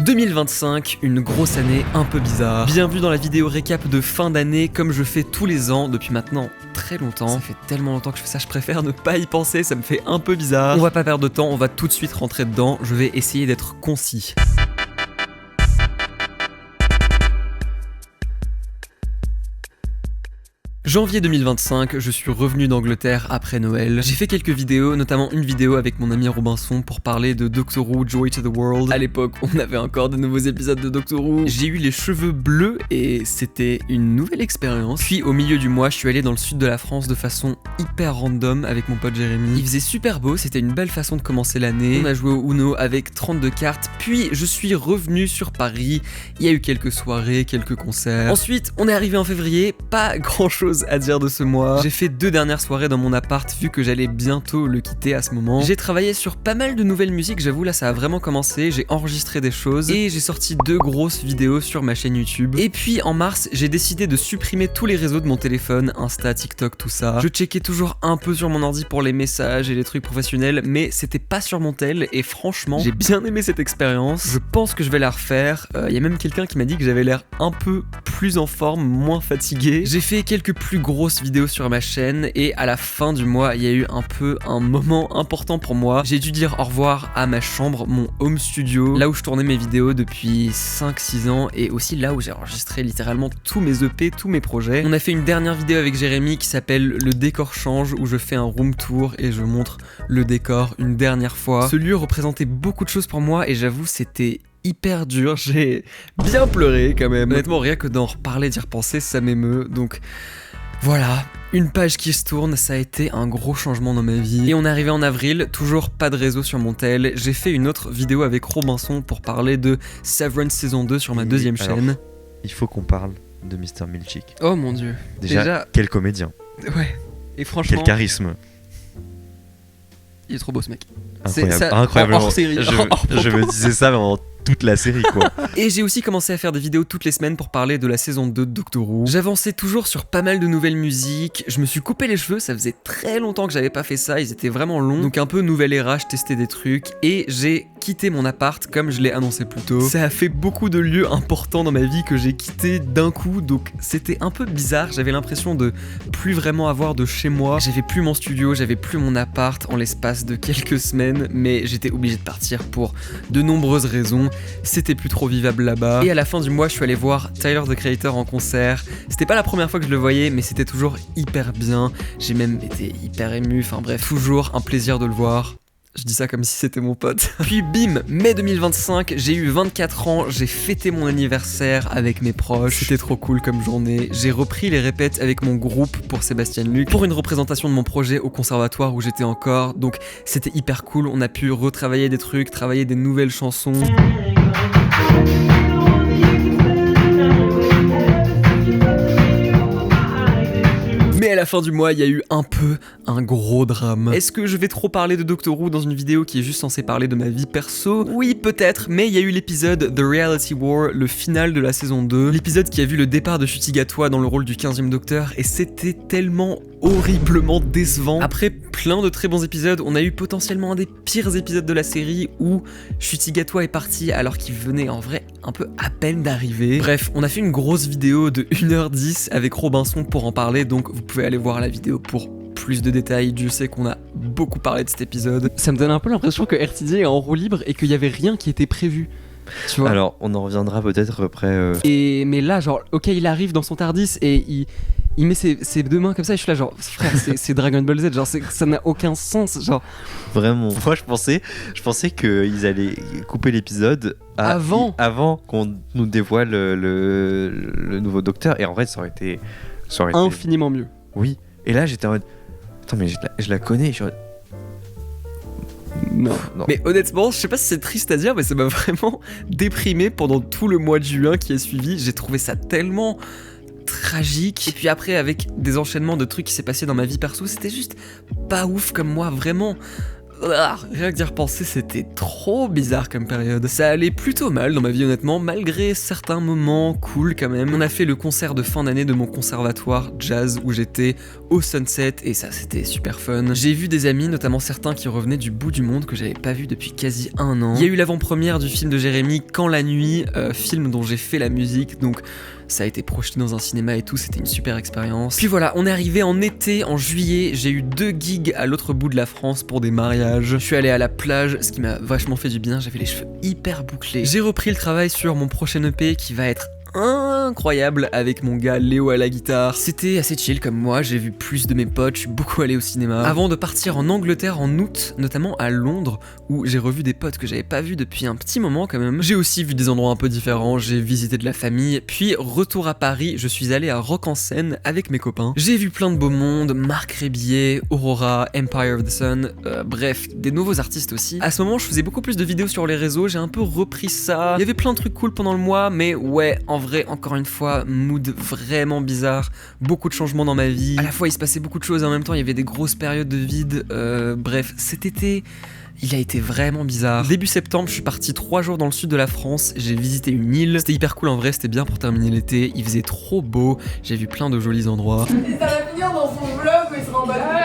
2025, une grosse année un peu bizarre. Bienvenue dans la vidéo récap de fin d'année comme je fais tous les ans depuis maintenant très longtemps. Ça fait tellement longtemps que je fais ça, je préfère ne pas y penser, ça me fait un peu bizarre. On va pas perdre de temps, on va tout de suite rentrer dedans, je vais essayer d'être concis. Janvier 2025, je suis revenu d'Angleterre après Noël. J'ai fait quelques vidéos, notamment une vidéo avec mon ami Robinson pour parler de Doctor Who Joy to the World. À l'époque, on avait encore de nouveaux épisodes de Doctor Who. J'ai eu les cheveux bleus et c'était une nouvelle expérience. Puis au milieu du mois, je suis allé dans le sud de la France de façon hyper random avec mon pote Jérémy. Il faisait super beau, c'était une belle façon de commencer l'année. On a joué au Uno avec 32 cartes, puis je suis revenu sur Paris. Il y a eu quelques soirées, quelques concerts. Ensuite, on est arrivé en février, pas grand chose à dire de ce mois. J'ai fait 2 dernières soirées dans mon appart vu que j'allais bientôt le quitter à ce moment. J'ai travaillé sur pas mal de nouvelles musiques, j'avoue là ça a vraiment commencé, j'ai enregistré des choses et j'ai sorti 2 grosses vidéos sur ma chaîne YouTube. Et puis en mars, j'ai décidé de supprimer tous les réseaux de mon téléphone, Insta, TikTok, tout ça. Je checkais toujours un peu sur mon ordi pour les messages et les trucs professionnels, mais c'était pas sur mon tel et franchement, j'ai bien aimé cette expérience. Je pense que je vais la refaire. Y a même quelqu'un qui m'a dit que j'avais l'air un peu plus en forme, moins fatigué. J'ai fait quelques plus grosses vidéos sur ma chaîne et à la fin du mois, il y a eu un moment important pour moi. J'ai dû dire au revoir à ma chambre, mon home studio, là où je tournais mes vidéos depuis 5-6 ans et aussi là où j'ai enregistré littéralement tous mes EP, tous mes projets. On a fait une dernière vidéo avec Jérémy qui s'appelle Le décor change où je fais un room tour et je montre le décor une dernière fois. Ce lieu représentait beaucoup de choses pour moi et j'avoue c'était hyper dur, j'ai bien pleuré quand même. Honnêtement, rien que d'en reparler, d'y repenser, ça m'émeut. Donc voilà, une page qui se tourne, ça a été un gros changement dans ma vie. Et on est arrivé en avril, toujours pas de réseau sur mon tel. J'ai fait une autre vidéo avec Robinson pour parler de Severance saison 2 sur ma deuxième chaîne. Il faut qu'on parle de Mr. Milchick. Oh mon dieu. Déjà, quel comédien. Ouais. Et franchement, quel charisme. Il est trop beau ce mec. Incroyable. Hors série. Je me disais ça pendant toute la série quoi. Et j'ai aussi commencé à faire des vidéos toutes les semaines pour parler de la saison 2 de Doctor Who. J'avançais toujours sur pas mal de nouvelles musiques, je me suis coupé les cheveux, ça faisait très longtemps que j'avais pas fait ça, ils étaient vraiment longs, donc un peu nouvelle era, je testais des trucs, et j'ai quitté mon appart comme je l'ai annoncé plus tôt. Ça a fait beaucoup de lieux importants dans ma vie que j'ai quitté d'un coup, donc c'était un peu bizarre, j'avais l'impression de plus vraiment avoir de chez moi, j'avais plus mon studio, j'avais plus mon appart en l'espace de quelques semaines, mais j'étais obligé de partir pour de nombreuses raisons. C'était plus trop vivable là-bas. Et à la fin du mois, je suis allé voir Tyler the Creator en concert. C'était pas la première fois que je le voyais, mais c'était toujours hyper bien. J'ai même été hyper ému. Enfin bref, toujours un plaisir de le voir. Je dis ça comme si c'était mon pote. Puis bim, mai 2025, j'ai eu 24 ans, j'ai fêté mon anniversaire avec mes proches. C'était trop cool comme journée. J'ai repris les répètes avec mon groupe pour Sébastien Luc, pour une représentation de mon projet au conservatoire où j'étais encore. Donc c'était hyper cool, on a pu retravailler des trucs, travailler des nouvelles chansons. Mais à la fin du mois, il y a eu un gros drame. Est-ce que je vais trop parler de Doctor Who dans une vidéo qui est juste censée parler de ma vie perso? Oui, peut-être, mais il y a eu l'épisode The Reality War, le final de la saison 2, l'épisode qui a vu le départ de Ncuti Gatwa dans le rôle du 15e Docteur, et c'était tellement horriblement décevant. Après plein de très bons épisodes, on a eu potentiellement un des pires épisodes de la série où Ncuti Gatwa est parti alors qu'il venait en vrai un peu à peine d'arriver. Bref, on a fait une grosse vidéo de 1h10 avec Robinson pour en parler, donc vous pouvez aller voir la vidéo pour plus de détails. Dieu sait qu'on a beaucoup parlé de cet épisode. Ça me donne un peu l'impression que RTD est en roue libre et qu'il y avait rien qui était prévu. Tu vois. Alors, on en reviendra peut-être après. Mais là, genre, ok, il arrive dans son Tardis et il met ses 2 mains comme ça et je suis là genre frère c'est Dragon Ball Z, genre ça n'a aucun sens, genre vraiment. Moi je pensais qu'ils allaient couper l'épisode avant qu'on nous dévoile le nouveau Docteur, et en vrai ça aurait été infiniment mieux. Oui, et là j'étais en mode attends mais je la connais, je suis en mode... Non. Mais honnêtement, je sais pas si c'est triste à dire, mais ça m'a vraiment déprimé pendant tout le mois de juin qui a suivi. J'ai trouvé ça tellement tragique. Et puis après, avec des enchaînements de trucs qui s'est passé dans ma vie perso, c'était juste pas ouf comme moi, vraiment. Rien que d'y repenser, c'était trop bizarre comme période. Ça allait plutôt mal dans ma vie honnêtement, malgré certains moments cool quand même. On a fait le concert de fin d'année de mon conservatoire jazz où j'étais au Sunset et ça c'était super fun. J'ai vu des amis, notamment certains qui revenaient du bout du monde que j'avais pas vu depuis quasi un an. Il y a eu l'avant-première du film de Jérémy Quand la nuit, film dont j'ai fait la musique, donc ça a été projeté dans un cinéma et tout, c'était une super expérience. Puis voilà, on est arrivé en été, en juillet, j'ai eu 2 gigs à l'autre bout de la France pour des mariages. Je suis allé à la plage, ce qui m'a vachement fait du bien, j'avais les cheveux hyper bouclés. J'ai repris le travail sur mon prochain EP qui va être incroyable avec mon gars Léo à la guitare. C'était assez chill comme moi, j'ai vu plus de mes potes, je suis beaucoup allé au cinéma. Avant de partir en Angleterre en août, notamment à Londres, où j'ai revu des potes que j'avais pas vus depuis un petit moment quand même. J'ai aussi vu des endroits un peu différents, j'ai visité de la famille, puis retour à Paris, je suis allé à Rock en Seine avec mes copains. J'ai vu plein de beaux mondes, Marc Rébillet, Aurora, Empire of the Sun, bref, des nouveaux artistes aussi. À ce moment, je faisais beaucoup plus de vidéos sur les réseaux, j'ai un peu repris ça. Il y avait plein de trucs cool pendant le mois, mais ouais, en vrai, encore une fois, mood vraiment bizarre, beaucoup de changements dans ma vie. À la fois, il se passait beaucoup de choses et en même temps, il y avait des grosses périodes de vide. Bref, cet été, il a été vraiment bizarre. Début septembre, je suis parti 3 jours dans le sud de la France, j'ai visité une île. C'était hyper cool en vrai, c'était bien pour terminer l'été. Il faisait trop beau, j'ai vu plein de jolis endroits. Et ça va finir dans son vlog où il se rend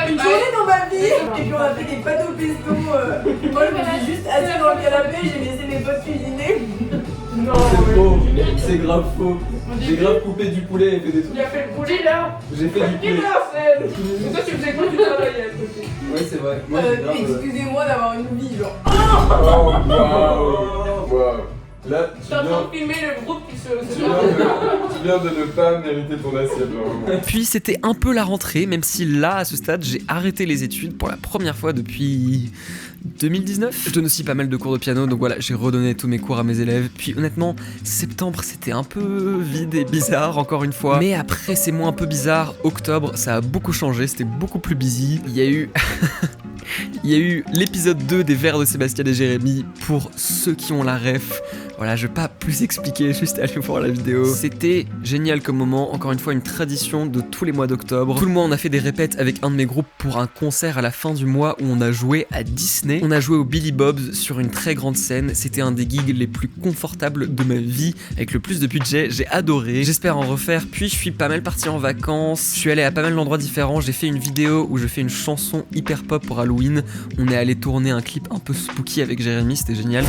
une journée dans ma vie. Et puis on a fait des pâtes au pesto. Moi, je me suis juste assise dans le canapé, j'ai laissé mes potes cuisiner. Non, c'est faux, c'est grave faux. J'ai grave coupé du poulet et fait des trucs. Il a fait le poulet là. J'ai fait du poulet. Mais toi, tu faisais quoi du travail à côté? Ouais, c'est vrai. Moi, excusez-moi d'avoir une vie, genre. Oh, waouh. Là, je suis en train de filmer le groupe qui se tu viens de ne pas mériter ton assiette, vraiment. Puis c'était un peu la rentrée, même si là, à ce stade, j'ai arrêté les études pour la première fois depuis 2019. Je donne aussi pas mal de cours de piano, donc voilà, j'ai redonné tous mes cours à mes élèves. Puis honnêtement, septembre, c'était un peu vide et bizarre, encore une fois. Mais après, c'est moins un peu bizarre. Octobre, ça a beaucoup changé, c'était beaucoup plus busy. Il y a eu... Il y a eu l'épisode 2 des vers de Sébastien et Jérémy pour ceux qui ont la ref. Voilà, je vais pas plus expliquer, juste aller voir la vidéo. C'était génial comme moment, encore une fois une tradition de tous les mois d'octobre. Tout le mois on a fait des répètes avec un de mes groupes pour un concert à la fin du mois où on a joué à Disney. On a joué au Billy Bob's sur une très grande scène, c'était un des gigs les plus confortables de ma vie, avec le plus de budget, j'ai adoré. J'espère en refaire, puis je suis pas mal parti en vacances, je suis allé à pas mal d'endroits différents, j'ai fait une vidéo où je fais une chanson hyper pop pour Halloween. On est allé tourner un clip un peu spooky avec Jérémy, c'était génial.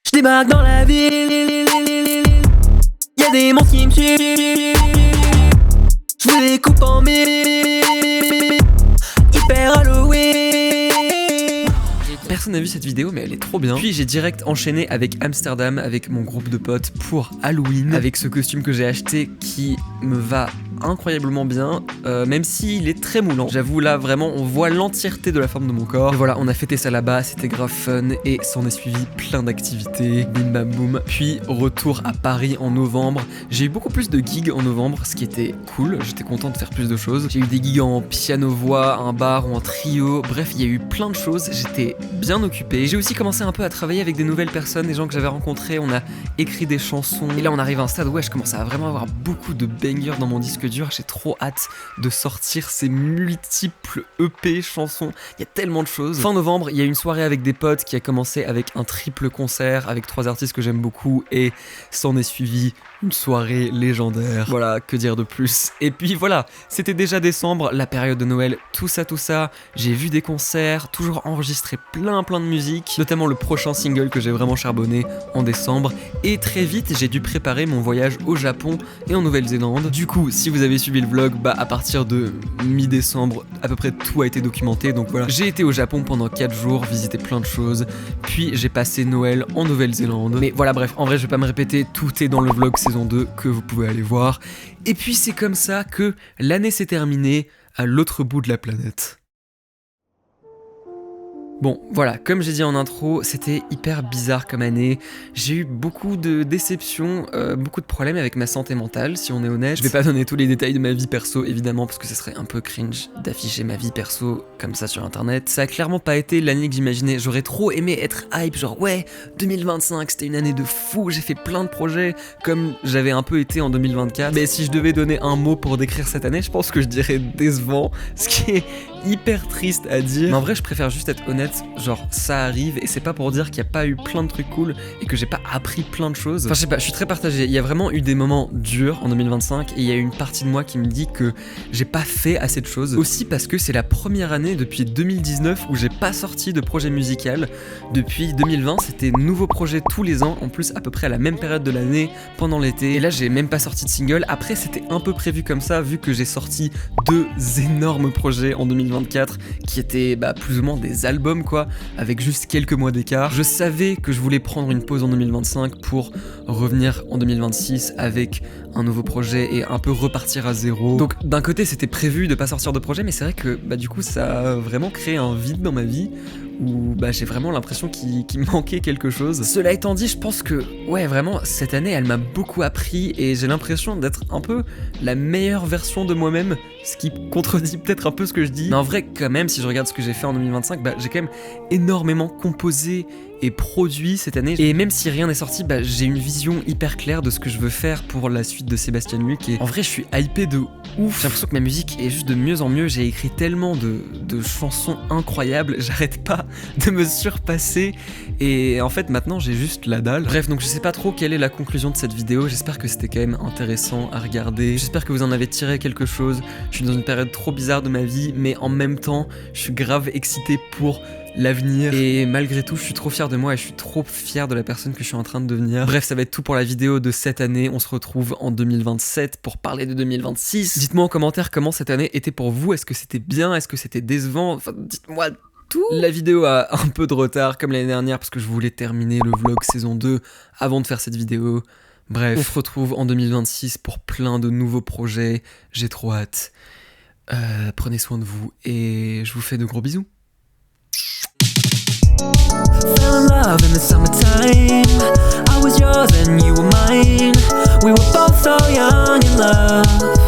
Je débarque dans la ville, y'a des monstres qui me suivent. Je vous les coupe en mille, hyper Halloween. Personne n'a vu cette vidéo mais elle est trop bien. Puis j'ai direct enchaîné avec Amsterdam avec mon groupe de potes pour Halloween avec ce costume que j'ai acheté qui me va incroyablement bien, même s'il est très moulant. J'avoue là vraiment on voit l'entièreté de la forme de mon corps. Et voilà, on a fêté ça là-bas, c'était grave fun et s'en est suivi plein d'activités, bim bam boum. Puis retour à Paris en novembre. J'ai eu beaucoup plus de gigs en novembre, ce qui était cool, j'étais content de faire plus de choses. J'ai eu des gigs en piano-voix, un bar ou en trio, bref il y a eu plein de choses, j'étais bien occupé. J'ai aussi commencé un peu à travailler avec des nouvelles personnes, des gens que j'avais rencontrés, on a écrit des chansons. Et là on arrive à un stade où ouais, je commence à vraiment avoir beaucoup de bangers dans mon disque dur, j'ai trop hâte de sortir ces multiples EP chansons, il y a tellement de choses. Fin novembre, il y a une soirée avec des potes qui a commencé avec un triple concert avec 3 artistes que j'aime beaucoup et s'en est suivi une soirée légendaire. Voilà, que dire de plus. Et puis voilà, c'était déjà décembre, la période de Noël, tout ça, j'ai vu des concerts, toujours enregistré plein de musique, notamment le prochain single que j'ai vraiment charbonné en décembre, et très vite j'ai dû préparer mon voyage au Japon et en Nouvelle-Zélande. Du coup, si vous avez suivi le vlog, bah à partir de mi-décembre, à peu près tout a été documenté, donc voilà. J'ai été au Japon pendant 4 jours, visité plein de choses, puis j'ai passé Noël en Nouvelle-Zélande. Mais voilà, bref, en vrai je vais pas me répéter, tout est dans le vlog saison 2 que vous pouvez aller voir. Et puis c'est comme ça que l'année s'est terminée à l'autre bout de la planète. Bon, voilà, comme j'ai dit en intro, c'était hyper bizarre comme année. J'ai eu beaucoup de déceptions, beaucoup de problèmes avec ma santé mentale, si on est honnête. Je vais pas donner tous les détails de ma vie perso, évidemment, parce que ça serait un peu cringe d'afficher ma vie perso comme ça sur internet. Ça a clairement pas été l'année que j'imaginais. J'aurais trop aimé être hype, genre ouais, 2025, c'était une année de fou, j'ai fait plein de projets, comme j'avais un peu été en 2024. Mais si je devais donner un mot pour décrire cette année, je pense que je dirais décevant, ce qui est hyper triste à dire. Mais en vrai, je préfère juste être honnête, genre ça arrive et c'est pas pour dire qu'il n'y a pas eu plein de trucs cool et que j'ai pas appris plein de choses. Enfin, je sais pas, je suis très partagé. Il y a vraiment eu des moments durs en 2025 et il y a une partie de moi qui me dit que j'ai pas fait assez de choses. Aussi parce que c'est la première année depuis 2019 où j'ai pas sorti de projet musical. Depuis 2020, c'était nouveaux projets tous les ans, en plus à peu près à la même période de l'année, pendant l'été. Et là, j'ai même pas sorti de single. Après, c'était un peu prévu comme ça, vu que j'ai sorti 2 énormes projets en 2024 qui étaient plus ou moins des albums quoi, avec juste quelques mois d'écart. Je savais que je voulais prendre une pause en 2025 pour revenir en 2026 avec un nouveau projet et un peu repartir à zéro. Donc d'un côté c'était prévu de pas sortir de projet, mais c'est vrai que du coup ça a vraiment créé un vide dans ma vie où j'ai vraiment l'impression qu'il manquait quelque chose. Cela étant dit, je pense que ouais vraiment cette année elle m'a beaucoup appris et j'ai l'impression d'être un peu la meilleure version de moi-même, ce qui contredit peut-être un peu ce que je dis. Mais en vrai quand même, si je regarde ce que j'ai fait en 2025, j'ai quand même énormément composé et produit cette année. Et même si rien n'est sorti, j'ai une vision hyper claire de ce que je veux faire pour la suite de Sébastien Luc. Et en vrai, je suis hypé de ouf. J'ai l'impression que ma musique est juste de mieux en mieux. J'ai écrit tellement de chansons incroyables. J'arrête pas de me surpasser. Et en fait, maintenant, j'ai juste la dalle. Bref, donc je sais pas trop quelle est la conclusion de cette vidéo. J'espère que c'était quand même intéressant à regarder. J'espère que vous en avez tiré quelque chose. Je suis dans une période trop bizarre de ma vie, mais en même temps, je suis grave excité pour l'avenir et malgré tout je suis trop fier de moi et je suis trop fier de la personne que je suis en train de devenir. Bref, ça va être tout pour la vidéo de cette année. On se retrouve en 2027 pour parler de 2026. Dites-moi en commentaire comment cette année était pour vous. Est-ce que c'était bien? Est-ce que c'était décevant? Enfin, dites-moi tout. La vidéo a un peu de retard comme l'année dernière parce que je voulais terminer le vlog saison 2 avant de faire cette vidéo. Bref, on se retrouve en 2026 pour plein de nouveaux projets. J'ai trop hâte. Prenez soin de vous et je vous fais de gros bisous. Fell in love in the summertime. I was yours and you were mine. We were both so young in love.